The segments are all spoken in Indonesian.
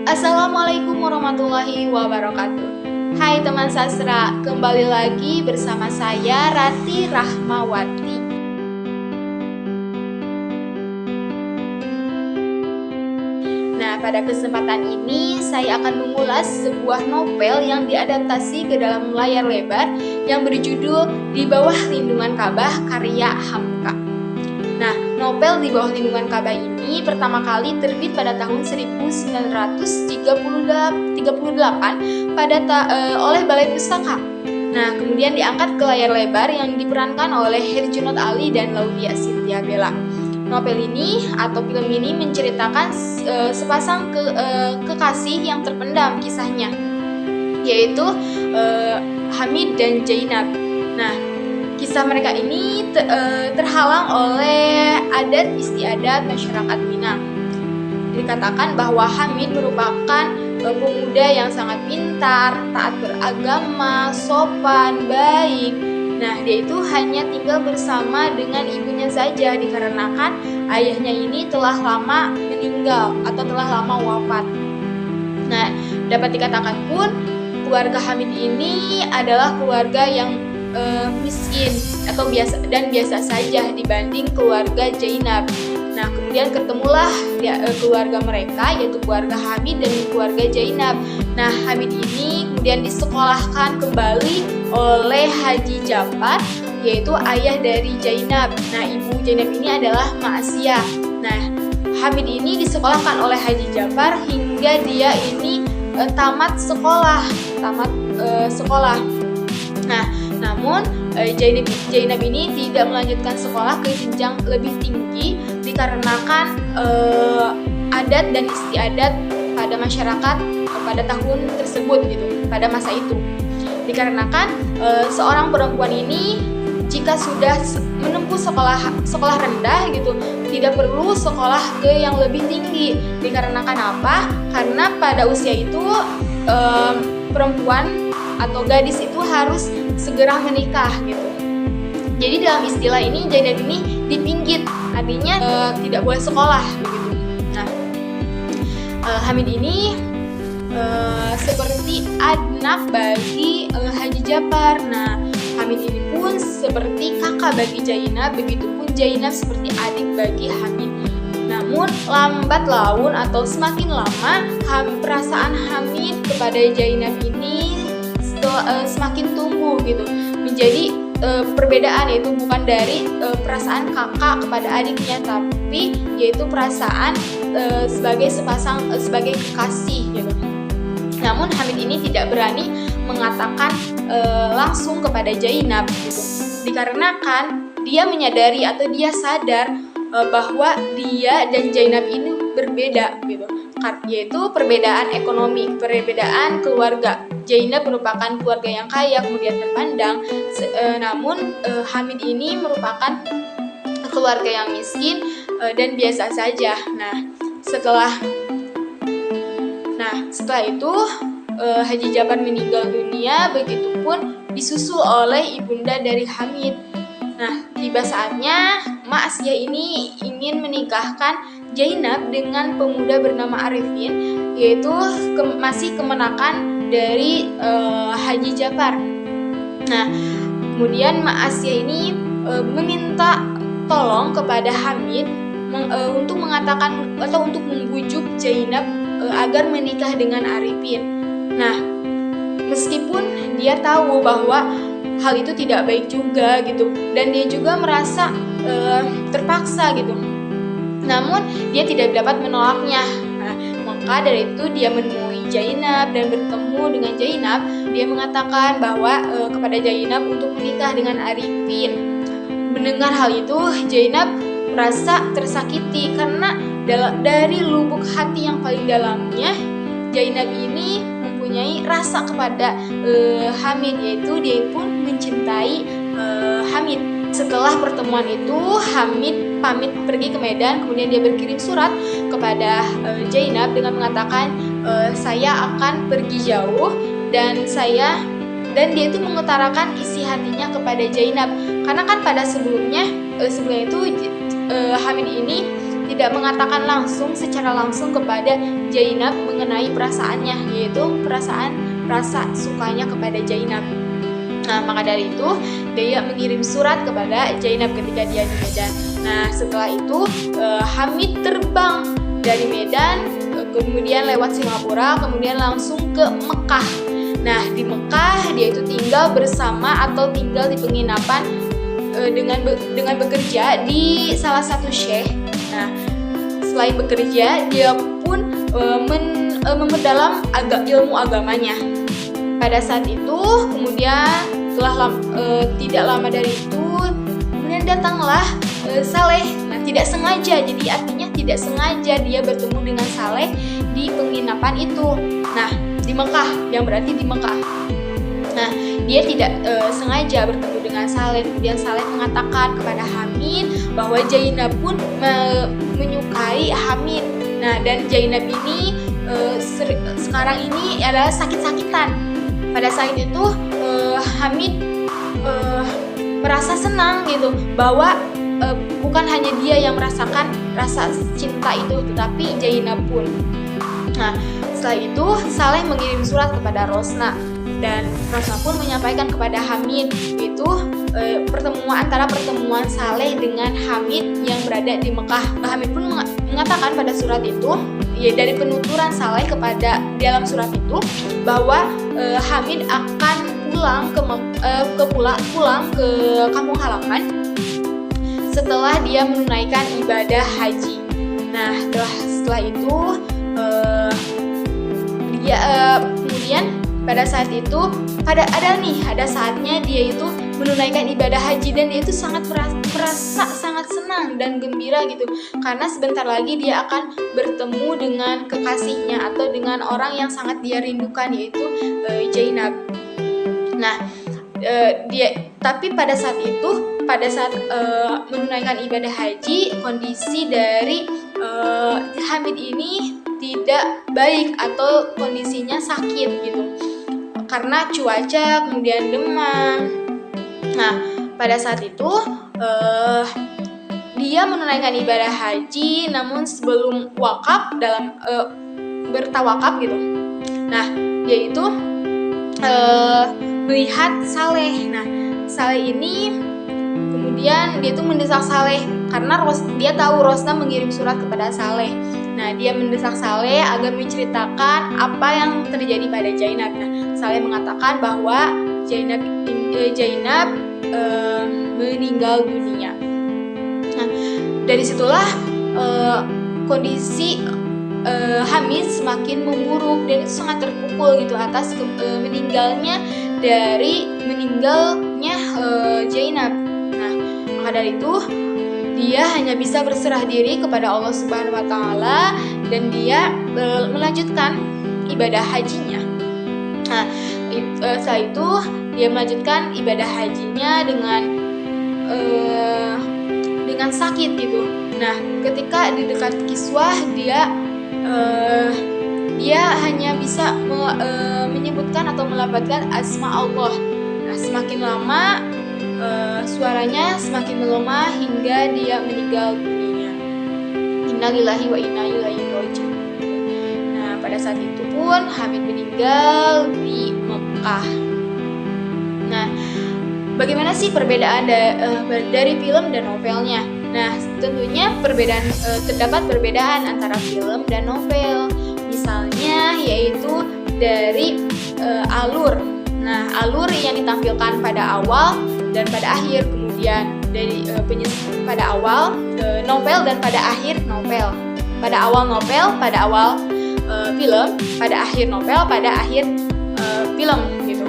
Assalamualaikum warahmatullahi wabarakatuh. Hai teman sastra, kembali lagi bersama saya Rati Rahmawati. Nah, pada kesempatan ini saya akan mengulas sebuah novel yang diadaptasi ke dalam layar lebar yang berjudul Di Bawah Lindungan Ka'bah karya Hamka. Nah, novel Di Bawah Lindungan Ka'bah ini pertama kali terbit pada tahun 1938 oleh Balai Pustaka. Nah, kemudian diangkat ke layar lebar yang diperankan oleh Herjunot Ali dan Laudya Chintya Bella. Novel ini atau film ini menceritakan sepasang kekasih yang terpendam kisahnya, yaitu Hamid dan Zainab. Nah, kisah mereka ini terhalang oleh adat istiadat masyarakat Minang. Dikatakan bahwa Hamid merupakan pemuda yang sangat pintar, taat beragama, sopan, baik. Nah, dia itu hanya tinggal bersama dengan ibunya saja dikarenakan ayahnya ini telah lama meninggal atau telah lama wafat. Nah, dapat dikatakan pun keluarga Hamid ini adalah keluarga yang miskin atau biasa saja dibanding keluarga Zainab. Nah, kemudian ketemulah keluarga mereka, yaitu keluarga Hamid dan keluarga Zainab. Nah, Hamid ini kemudian disekolahkan kembali oleh Haji Jafar, yaitu ayah dari Zainab. Nah, ibu Zainab ini adalah Mak Asiyah. Nah, Hamid ini disekolahkan oleh Haji Jafar hingga dia ini tamat sekolah. Nah, namun Zainab ini tidak melanjutkan sekolah ke jenjang lebih tinggi dikarenakan adat dan istiadat pada masyarakat pada tahun tersebut gitu, pada masa itu. Dikarenakan seorang perempuan ini jika sudah menempuh sekolah rendah gitu, tidak perlu sekolah ke yang lebih tinggi. Dikarenakan apa? Karena pada usia itu perempuan atau gadis itu harus segera menikah gitu. Jadi dalam istilah ini Zainab ini dipinggit, artinya tidak boleh sekolah begitu. Nah, Hamid ini seperti anak bagi Haji Jafar. Nah, Hamid ini pun seperti kakak bagi Zainab, begitupun Zainab seperti adik bagi Hamid. Namun lambat laun atau semakin lama perasaan Hamid kepada Zainab ini semakin tumbuh gitu, menjadi perbedaan, yaitu bukan dari perasaan kakak kepada adiknya, tapi yaitu perasaan sebagai kekasih gitu. Namun Hamid ini tidak berani mengatakan langsung kepada Zainab gitu, dikarenakan dia menyadari atau dia sadar bahwa dia dan Zainab ini berbeda gitu, yaitu perbedaan ekonomi, perbedaan keluarga. Zainab merupakan keluarga yang kaya kemudian terpandang, namun Hamid ini merupakan keluarga yang miskin dan biasa saja. Nah, setelah itu Haji Jafar meninggal dunia, begitupun disusul oleh ibunda dari Hamid. Nah, tiba saatnya Mak Asiyah ini ingin menikahkan Zainab dengan pemuda bernama Arifin, yaitu masih kemenakan dari Haji Jafar. Nah, kemudian Mak Asiyah ini meminta tolong kepada Hamid untuk mengatakan atau untuk membujuk Zainab agar menikah dengan Arifin. Nah, meskipun dia tahu bahwa hal itu tidak baik juga gitu, dan dia juga merasa terpaksa gitu, namun dia tidak dapat menolaknya. Nah, maka dari itu dia menemui Zainab dan bertemu dengan Zainab. Dia mengatakan bahwa kepada Zainab untuk menikah dengan Arifin. Mendengar hal itu, Zainab merasa tersakiti karena dari lubuk hati yang paling dalamnya Zainab ini mempunyai rasa kepada Hamid, yaitu dia pun mencintai Hamid. Setelah pertemuan itu, Hamid pamit pergi ke Medan, kemudian dia berkirim surat kepada Zainab dengan mengatakan saya akan pergi jauh dan dia itu mengutarakan isi hatinya kepada Zainab, karena kan pada sebelumnya itu Hamid ini tidak mengatakan secara langsung kepada Zainab mengenai perasaannya, yaitu rasa sukanya kepada Zainab. Nah, maka dari itu dia mengirim surat kepada Zainab ketika dia di Medan. Nah, setelah itu Hamid terbang dari Medan, kemudian lewat Singapura, kemudian langsung ke Mekah. Nah, di Mekah dia itu tinggal bersama atau tinggal di penginapan dengan bekerja di salah satu syekh. Nah, selain bekerja, dia pun memperdalam ilmu agamanya. Pada saat itu, kemudian tidak lama dari itu, kemudian datanglah Saleh. Nah, tidak sengaja, jadi artinya tidak sengaja dia bertemu dengan Saleh di penginapan itu. Nah, di Mekah, yang berarti di Mekah. Nah, dia tidak sengaja bertemu dengan Saleh. Kemudian Saleh mengatakan kepada Hamid bahwa Zainab pun menyukai Hamid. Nah, dan Zainab ini sekarang ini adalah sakit-sakitan. Pada saat itu Hamid merasa senang gitu bahwa bukan hanya dia yang merasakan rasa cinta itu, tetapi Zainab pun. Nah, setelah itu Saleh mengirim surat kepada Rosna, dan Rosna pun menyampaikan kepada Hamid itu pertemuan Saleh dengan Hamid yang berada di Mekah. Hamid pun mengatakan pada surat itu, ya, dari penuturan Saleh dalam surat itu bahwa Hamid akan pulang ke kampung halaman setelah dia menunaikan ibadah haji. Nah, setelah itu kemudian pada saat itu ada saatnya dia itu menunaikan ibadah haji, dan dia itu sangat merasa sangat senang dan gembira gitu, karena sebentar lagi dia akan bertemu dengan kekasihnya atau dengan orang yang sangat dia rindukan, yaitu Zainab. Nah, tapi pada saat menunaikan ibadah haji, kondisi dari Hamid ini tidak baik atau kondisinya sakit gitu, karena cuaca, kemudian demam. Nah, pada saat itu dia menunaikan ibadah haji, namun sebelum bertawakaf gitu. Nah, dia itu melihat Saleh. Nah, Saleh ini kemudian dia itu mendesak Saleh karena dia tahu Rosna mengirim surat kepada Saleh. Nah, dia mendesak Saleh agar menceritakan apa yang terjadi pada Zainab. Nah, Saleh mengatakan bahwa Zainab meninggal dunia. Nah, dari situlah kondisi Hamid semakin memburuk, dan itu sangat terpukul gitu atas meninggalnya Zainab. Nah, maka dari itu dia hanya bisa berserah diri kepada Allah Subhanahu wa taala, dan dia melanjutkan ibadah hajinya. Nah, setelah itu dia melanjutkan ibadah hajinya dengan sakit gitu. Nah, ketika di dekat Kiswah dia hanya bisa menyebutkan atau melafadzkan asma Allah. Nah, semakin lama suaranya semakin melemah hingga dia meninggal dunia. Innalillahi wa inna ilaihi raji'un. Nah, pada saat itu pun Hamid meninggal di Mekah. Nah, bagaimana sih perbedaan dari film dan novelnya? Nah, tentunya terdapat perbedaan antara film dan novel. Misalnya yaitu dari alur. Nah, alur yang ditampilkan pada awal dan pada akhir, kemudian dari pada awal novel dan pada akhir novel. Pada awal novel, pada awal film, pada akhir novel, pada akhir film gitu.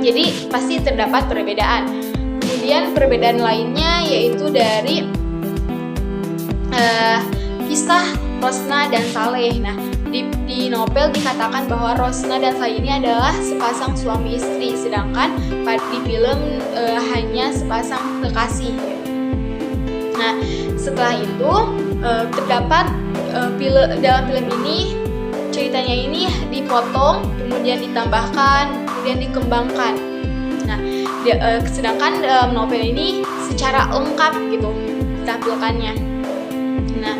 Jadi pasti terdapat perbedaan. Kemudian perbedaan lainnya yaitu dari kisah Rosna dan Saleh. Nah, di novel dikatakan bahwa Rosna dan Saleh ini adalah sepasang suami istri, sedangkan di film hanya sepasang kekasih. Nah, setelah itu terdapat dalam film ini ceritanya ini dipotong, kemudian ditambahkan, kemudian dikembangkan. Nah, sedangkan dalam novel ini secara lengkap gitu ditampilkannya. Nah,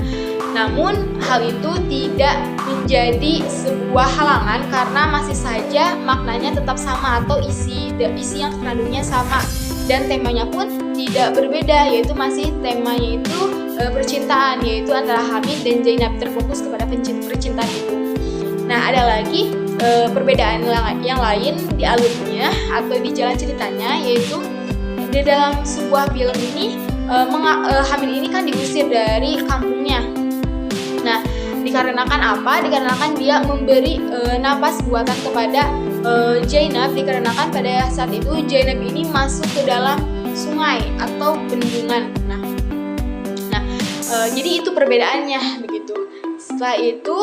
namun hal itu tidak menjadi sebuah halangan karena masih saja maknanya tetap sama atau isi yang terkandungnya sama dan temanya pun tidak berbeda, yaitu masih temanya itu percintaan, yaitu antara Hamid dan Zainab, terfokus kepada percintaan itu. Nah, ada lagi perbedaan yang lain di alurnya atau di jalan ceritanya, yaitu di dalam sebuah film ini Hamid ini kan diusir dari kampungnya. Nah, dikarenakan apa? Dikarenakan dia memberi napas buatan kepada Zainab, dikarenakan pada saat itu Zainab ini masuk ke dalam sungai atau bendungan. Nah, jadi itu perbedaannya begitu. Setelah itu,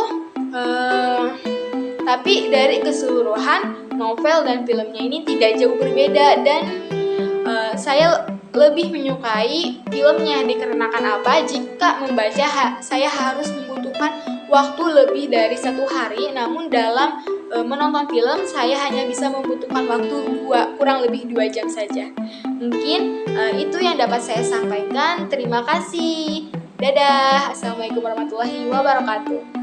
tapi dari keseluruhan novel dan filmnya ini tidak jauh berbeda, dan saya lebih menyukai filmnya dikarenakan apa? Jika membaca saya harus membutuhkan waktu lebih dari 1 hari, namun dalam menonton film saya hanya bisa membutuhkan waktu kurang lebih 2 jam saja. Mungkin itu yang dapat saya sampaikan. Terima kasih. Dadah. Assalamualaikum warahmatullahi wabarakatuh.